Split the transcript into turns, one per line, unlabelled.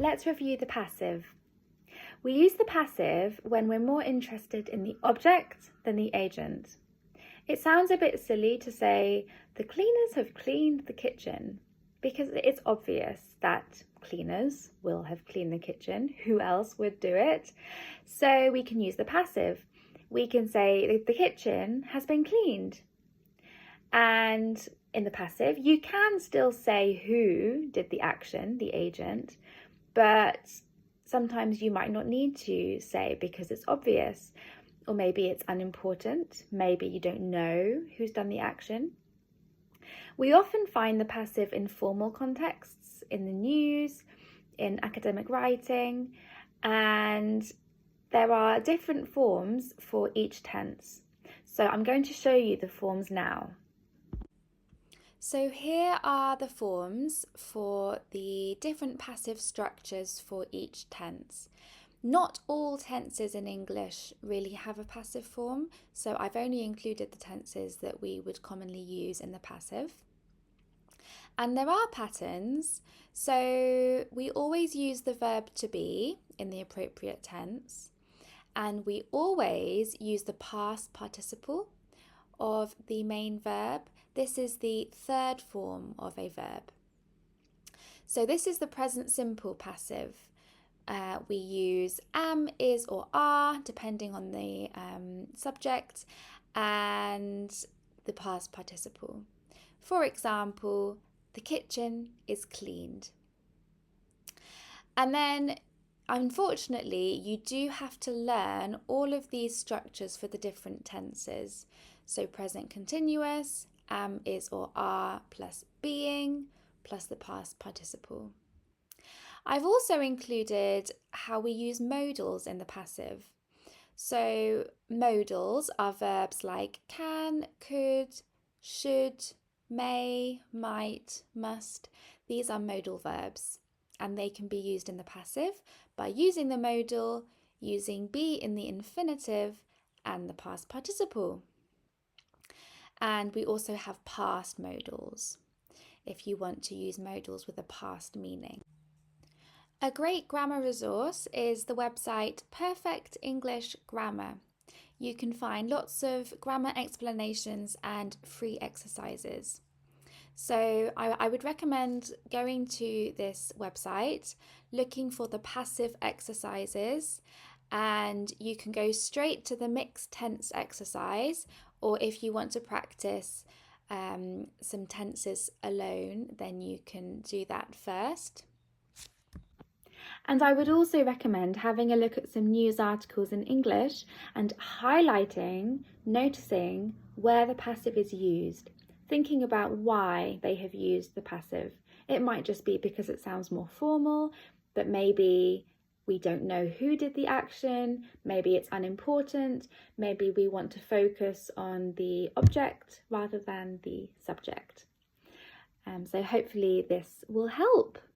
let's review the passive. We use the passive when we're more interested in the object than the agent. It sounds a bit silly to say, the cleaners have cleaned the kitchen, because it's obvious that cleaners will have cleaned the kitchen. Who else would do it? So we can use the passive. We can say the kitchen has been cleaned. And in the passive, you can still say who did the action, the agent, but sometimes you might not need to say because it's obvious, or maybe it's unimportant. Maybe you don't know who's done the action. We often find the passive in formal contexts, in the news, in academic writing, and there are different forms for each tense. So I'm going to show you the forms now. So here are the forms for the different passive structures for each tense. Not all tenses in English really have a passive form, so I've only included the tenses that we would commonly use in the passive. And there are patterns, so we always use the verb to be in the appropriate tense, and we always use the past participle of the main verb. This is the third form of a verb. So this is the present simple passive. We use am, is, or are, depending on the subject, and the past participle. For example, the kitchen is cleaned. And then, unfortunately, you do have to learn all of these structures for the different tenses. So present continuous, am, is, or are, plus being, plus the past participle. I've also included how we use modals in the passive. So modals are verbs like can, could, should, may, might, must. These are modal verbs, and they can be used in the passive by using the modal, using be in the infinitive, and the past participle. And we also have past modals, if you want to use modals with a past meaning. A great grammar resource is the website Perfect English Grammar. You can find lots of grammar explanations and free exercises. So I would recommend going to this website, looking for the passive exercises, and you can go straight to the mixed tense exercise, or if you want to practice some tenses alone, then you can do that first. And I would also recommend having a look at some news articles in English and highlighting, noticing where the passive is used, thinking about why they have used the passive. It might just be because it sounds more formal, but maybe we don't know who did the action, maybe it's unimportant, maybe we want to focus on the object rather than the subject. So hopefully this will help.